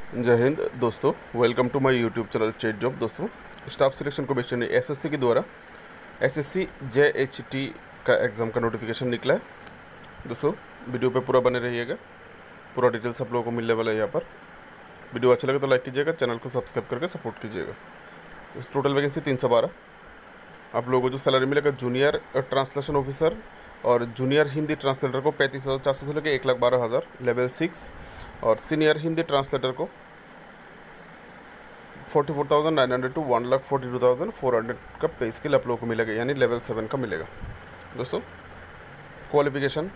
जय हिंद दोस्तों, welcome to my YouTube channel चेट जॉब। दोस्तों, स्टाफ सिलेक्शन कमीशन ने एसएससी के द्वारा एसएससी जेएचटी का एग्ज़ाम का नोटिफिकेशन निकला है। दोस्तों, वीडियो पे पूरा बने रहिएगा, पूरा डिटेल्स आप लोगों को मिलने वाला है यहाँ पर। वीडियो अच्छा लगे तो लाइक कीजिएगा, चैनल को सब्सक्राइब करके सपोर्ट कीजिएगा। इस टोटल वैकेंसी 312। आप लोगों को जो सैलरी मिलेगा जूनियर ट्रांसलेशन ऑफिसर और जूनियर हिंदी ट्रांसलेटर को 35,400 से लेकर 1,12,000 लेवल 6, और सीनियर हिंदी ट्रांसलेटर को 44,900 टू 1,42,400 का पे स्केल आप लोगों को मिलेगा, यानी लेवल 7 का मिलेगा। दोस्तों, क्वालिफिकेशन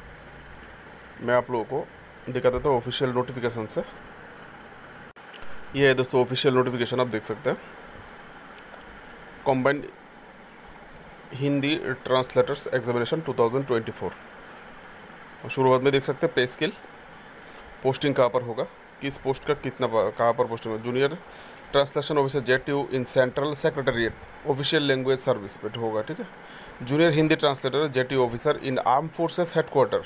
मैं आप लोगों को दिखा देता हूँ ऑफिशियल नोटिफिकेशन से। ये है दोस्तों ऑफिशियल नोटिफिकेशन, आप देख सकते हैं। Combined Hindi translators examination 2024। शुरुआत में देख सकते हैं पे स्केल, पोस्टिंग कहाँ पर होगा, किस पोस्ट का कितना कहाँ पर पोस्टिंग होगा। Junior translation officer JTU in central secretariat official language service पे होगा, ठीक है। Junior Hindi translator JTU officer in arm forces headquarter.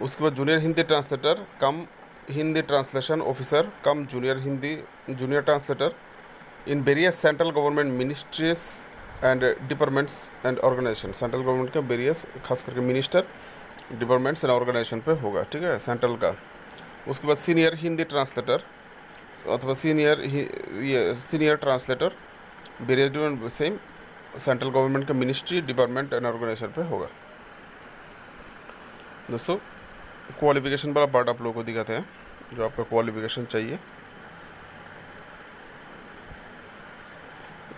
उसके बाद junior Hindi translator cum Hindi translation officer cum junior translator in various central government ministries and departments and organisation. Central government के various खास करके minister, departments and organisation पे होगा, ठीक है, central का। उसके बाद सीनियर हिंदी ट्रांसलेटर अथवा senior translator various same central government का मिनिस्ट्री, डिपार्टमेंट एंड ऑर्गेनाइजेशन पे होगा। दोस्तों, क्वालिफिकेशन वाला पार्ट आप लोगों को दिखाते हैं, जो आपका क्वालिफिकेशन चाहिए।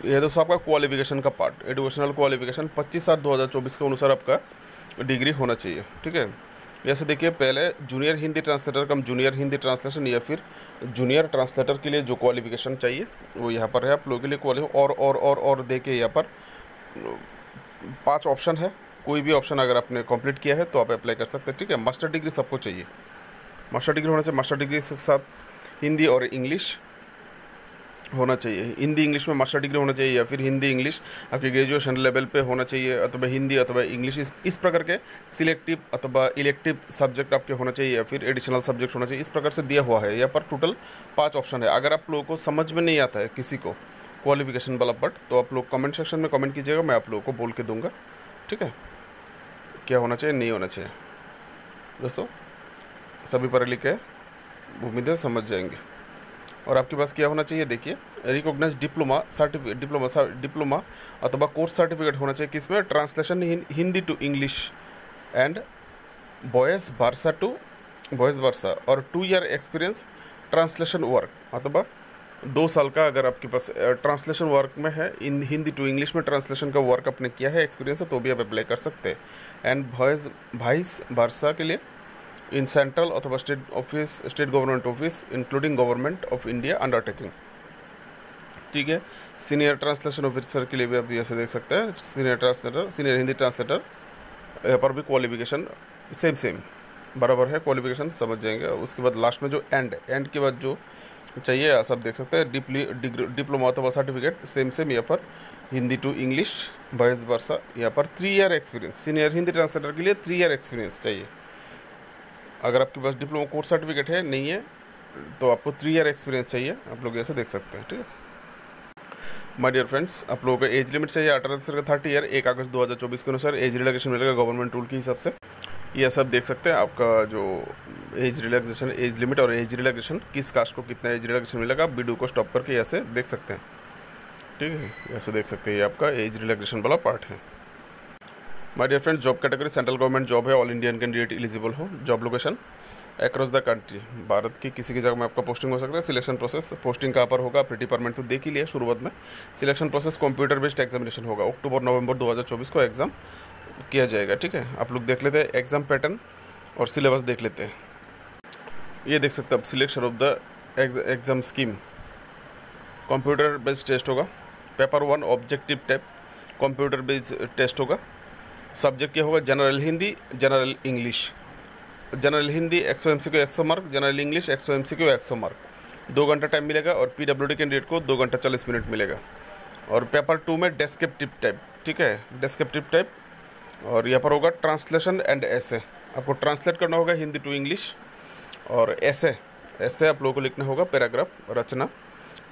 यह दोस्तों आपका क्वालिफिकेशन का पार्ट, एजुकेशनल क्वालिफिकेशन 25/7/2024 के अनुसार आपका डिग्री होना चाहिए, ठीक है। जैसे देखिए, पहले जूनियर हिंदी ट्रांसलेटर कम जूनियर हिंदी ट्रांसलेशन या फिर जूनियर ट्रांसलेटर के लिए जो क्वालिफिकेशन चाहिए वो यहाँ पर है आप लोगों के लिए। और देखिए यहाँ पर 5 ऑप्शन है। कोई भी ऑप्शन अगर आपने कंप्लीट किया है तो आप अप्लाई कर सकते हैं, ठीक है। मास्टर डिग्री सबको चाहिए, मास्टर डिग्री होना चाहिए। मास्टर डिग्री के साथ हिंदी और इंग्लिश होना चाहिए। हिंदी इंग्लिश में मास्टर डिग्री होना चाहिए, या फिर हिंदी इंग्लिश आपके ग्रेजुएशन लेवल पे होना चाहिए, अथवा हिंदी अथवा इंग्लिश इस प्रकार के सिलेक्टिव अथवा इलेक्टिव सब्जेक्ट आपके होना चाहिए, या फिर एडिशनल सब्जेक्ट होना चाहिए। इस प्रकार से दिया हुआ है यहाँ पर। टोटल 5 ऑप्शन है। अगर आप लोगों को समझ में नहीं आता है किसी को क्वालिफिकेशन वाला पार्ट, तो आप लोग कमेंट सेक्शन में कमेंट कीजिएगा, मैं आप लोगों को बोल के दूंगा, ठीक है, क्या होना चाहिए नहीं होना चाहिए। दोस्तों, सभी पढ़े लिखे उम्मीद है समझ जाएंगे। और आपके पास क्या होना चाहिए, देखिए, रिकॉग्नाइज डिप्लोमा अथवा कोर्स सर्टिफिकेट होना चाहिए। किसमें? Translation Hindi to English and vice versa और 2 ईयर एक्सपीरियंस ट्रांसलेशन वर्क, अथवा 2 साल का अगर आपके पास ट्रांसलेशन वर्क में है, इन हिंदी टू इंग्लिश में ट्रांसलेशन का वर्क आपने किया है, एक्सपीरियंस है, तो भी आप अप्लाई कर सकते हैं। एंड वाइस वर्सा के लिए इन सेंट्रल अथवा state government office including government of India undertaking, ठीक है। सीनियर ट्रांसलेशन ऑफिसर के लिए भी आप ऐसे देख सकते हैं, सीनियर हिंदी ट्रांसलेटर, यहाँ पर भी क्वालिफिकेशन सेम बराबर है, क्वालिफिकेशन समझ जाएंगे। उसके बाद लास्ट में जो एंड के बाद जो चाहिए सब देख सकते हैं, डिप्लोमा अथवा सर्टिफिकेट सेम यहाँ पर Hindi to English vice versa. यहाँ पर 3 year experience, senior Hindi translator के लिए 3 ईयर एक्सपीरियंस चाहिए। अगर आपके पास डिप्लोमा कोर्स सर्टिफिकेट है नहीं है तो आपको 3 ईयर एक्सपीरियंस चाहिए, आप लोग ऐसे देख सकते हैं, ठीक है। माय डियर फ्रेंड्स, आप लोगों को एज लिमिट चाहिए 18 से 30 ईयर। 1 अगस्त 2024 के अनुसार एज रिलैक्सेशन मिलेगा गवर्नमेंट रूल के हिसाब से। ये सब देख सकते हैं आपका जो एज लिमिट और एज रिलैक्सेशन, किस कास्ट को कितना एज रिलैक्सेशन मिलेगा, आप वीडियो को स्टॉप करके ऐसे देख सकते हैं, ठीक है। ऐसे देख सकते हैं, ये आपका एज रिलैक्सेशन वाला पार्ट है। My dear friends, job category central government job है, ऑल इंडियन कैंडिडेट एलिजिबल हो। Job location across the country, Bharat की किसी की जगह में आपका पोस्टिंग हो सकता है। सिलेक्शन प्रोसेस, पोस्टिंग कहाँ पर होगा, प्री डिपार्टमेंट तो देख ही लिया शुरुआत में। Selection process computer based examination होगा, अक्टूबर-नवंबर 2024 को एग्जाम किया जाएगा, ठीक है। आप लोग देख लेते हैं एग्जाम पैटर्न और सिलेबस देख लेते हैं। ये देख सकते हैं आप, selection of the exam scheme, computer based test होगा। Paper 1 objective type computer based test होगा। सब्जेक्ट क्या होगा? General Hindi, general English. General Hindi 100 MCQ 100 mark, general English 100 MCQ 100 mark. 2 घंटा टाइम मिलेगा, और PWD कैंडिडेट को 2 घंटा 40 मिनट मिलेगा। और पेपर 2 में डेस्क्रिप्टिव टाइप, ठीक है, डेस्क्रिप्टिव टाइप। और यहाँ पर होगा ट्रांसलेशन एंड ऐसे, आपको ट्रांसलेट करना होगा हिंदी टू इंग्लिश, और ऐसे ऐसे आप लोगों को लिखना होगा पैराग्राफ रचना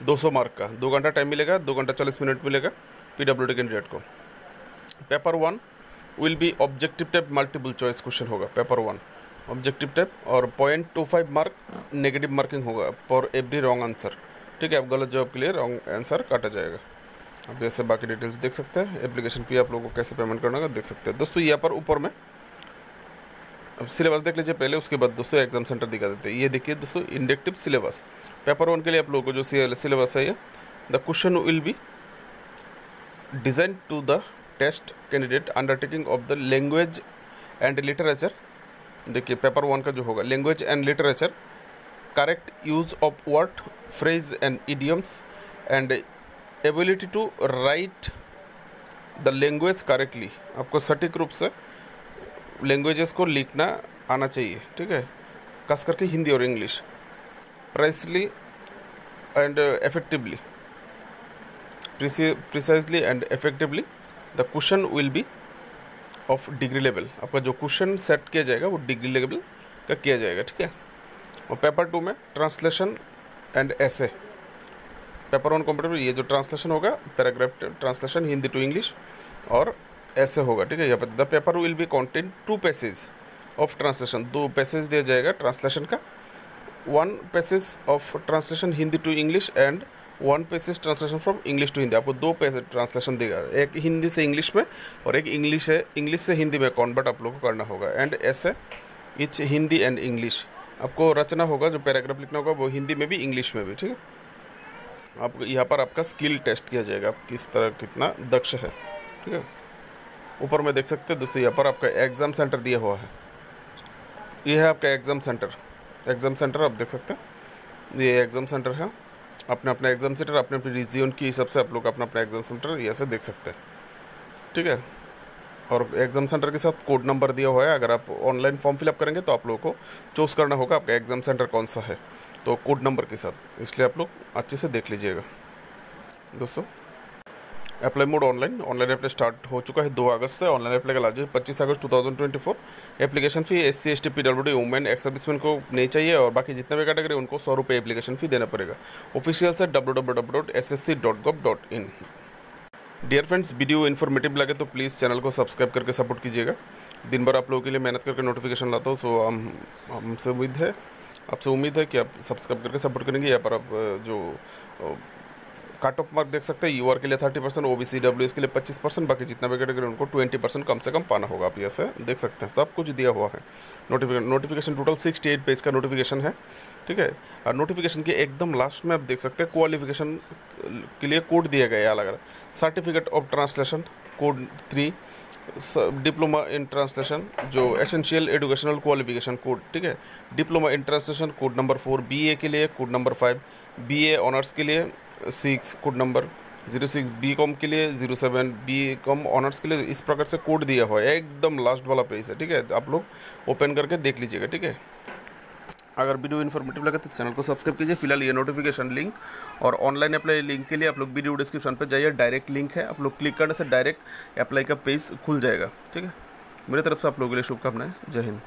200 मार्क का, 2 घंटा टाइम मिलेगा, 2 घंटा 40 मिनट मिलेगा PWD कैंडिडेट को। Paper 1 will be objective type multiple choice question होगा, पेपर 1 ऑब्जेक्टिव टाइप, और 0.25 मार्क नेगेटिव मार्किंग होगा फॉर एवरी रॉन्ग आंसर। ठीक है, आप गलत जवाब के लिए रॉन्ग आंसर काटा जाएगा। आप जैसे बाकी डिटेल्स देख सकते हैं, एप्लीकेशन फी आप लोगों को कैसे पेमेंट करना होगा देख सकते हैं दोस्तों। यहाँ पर ऊपर में अब सिलेबस देख लीजिए पहले, उसके बाद दोस्तों एग्जाम सेंटर दिखा देते हैं। ये देखिए दोस्तों इंडक्टिव सिलेबस पेपर 1 के लिए आप लोगों को जो सिलेबस है ये, the question will be design to the test candidate undertaking of the language and literature. देखिए पेपर 1 का जो होगा language and literature, correct use of word phrase and idioms and ability to write the language correctly. आपको सटीक रूप से languages को लिखना आना चाहिए। ठीक है, खास करके हिंदी और English. Precisely and effectively, precisely and effectively the question will B of degree level. आपका जो क्वेश्चन सेट किया जाएगा वो डिग्री लेवल का किया जाएगा। ठीक है, और पेपर 2 में ट्रांसलेशन एंड ऐसे, पेपर 1 कंप्यूटर ये जो ट्रांसलेशन होगा paragraph translation Hindi to English और ऐसे होगा। ठीक है, यहाँ पर the paper will be contain 2 passage of translation, 2 passage दिया जाएगा ट्रांसलेशन का, 1 passage of translation Hindi to English and 1 passage translation from English to Hindi. आपको 2 पैसेज ट्रांसलेशन देगा, एक हिंदी से इंग्लिश में और एक इंग्लिश से हिंदी में कन्वर्ट आप लोगों को करना होगा। एंड ऐसे इच हिंदी एंड इंग्लिश, आपको रचना होगा जो पैराग्राफ लिखना होगा वो हिंदी में भी इंग्लिश में भी। ठीक है, आप यहाँ पर आपका स्किल टेस्ट किया जाएगा, आप किस तरह कितना दक्ष है। ठीक है, ऊपर में देख सकते हैं दोस्तों यहाँ पर आपका एग्ज़ाम सेंटर दिया हुआ है, ये है आपका एग्ज़ाम सेंटर। एग्ज़ाम सेंटर आप देख सकते हैं, ये एग्ज़ाम सेंटर है। अपना अपना एग्ज़ाम सेंटर अपने अपने रीजियन के हिसाब से आप लोग अपना अपना एग्ज़ाम सेंटर ये से देख सकते हैं। ठीक है, और एग्ज़ाम सेंटर के साथ कोड नंबर दिया हुआ है। अगर आप ऑनलाइन फॉर्म फिलअप करेंगे तो आप लोगों को चूज़ करना होगा आपका एग्ज़ाम सेंटर कौन सा है, तो कोड नंबर के साथ, इसलिए आप लोग अच्छे से देख लीजिएगा दोस्तों। Apply mode online apply start हो चुका है 2 अगस्त से। ऑनलाइन अप्लाई का लास्ट डेट 25 अगस्त 2024। Application fee SC ST PWD women ex serviceman को नहीं चाहिए, और बाकी जितने भी कैटेगरी उनको 100 रुपये एप्लीकेशन फ़ी देना पड़ेगा। ऑफिशियल से www.ssc.gov.in। Dear friends, video informative लगे तो प्लीज़ चैनल को सब्सक्राइब करके सपोर्ट कीजिएगा। दिन भर आप लोगों के लिए मेहनत करके नोटिफिकेशन लाता हूँ, सो आपसे उम्मीद है कि आप सब्सक्राइब करके सपोर्ट करेंगे। यहाँ पर आप जो कट ऑफ मार्क देख सकते हैं, UR के लिए 30%, OBC WS के लिए 25%, बाकी जितना भी कैटेगरी उनको 20% कम से कम पाना होगा। आप ऐसे देख सकते हैं, सब कुछ दिया हुआ है। नोटिफिकेशन टोटल 68 पेज का नोटिफिकेशन है। ठीक है, और नोटिफिकेशन के एकदम लास्ट में आप देख सकते हैं क्वालिफिकेशन के लिए कोड दिया गया है अलग अलग। Certificate of translation code 3, diploma in translation जो एसेंशियल एजुकेशनल क्वालिफिकेशन कोड। ठीक है, diploma in translation code number 4, BA के लिए कोड नंबर 5, BA ऑनर्स के लिए 6 कोड नंबर 06, BCom के लिए 07, BCom ऑनर्स के लिए, इस प्रकार से कोड दिया हुआ है। एकदम लास्ट वाला पेज है। ठीक है, आप लोग ओपन करके देख लीजिएगा। ठीक है, अगर वीडियो इन्फॉर्मेटिव लगे तो चैनल को सब्सक्राइब कीजिए। फिलहाल ये नोटिफिकेशन लिंक और ऑनलाइन अप्लाई लिंक के लिए आप लोग वीडियो डिस्क्रिप्शन पर जाइए, डायरेक्ट लिंक है, आप लोग क्लिक करने से डायरेक्ट अप्लाई का पेज खुल जाएगा। ठीक है, मेरी तरफ से आप लोगों के लिए शुभकामनाएं। जय हिंद।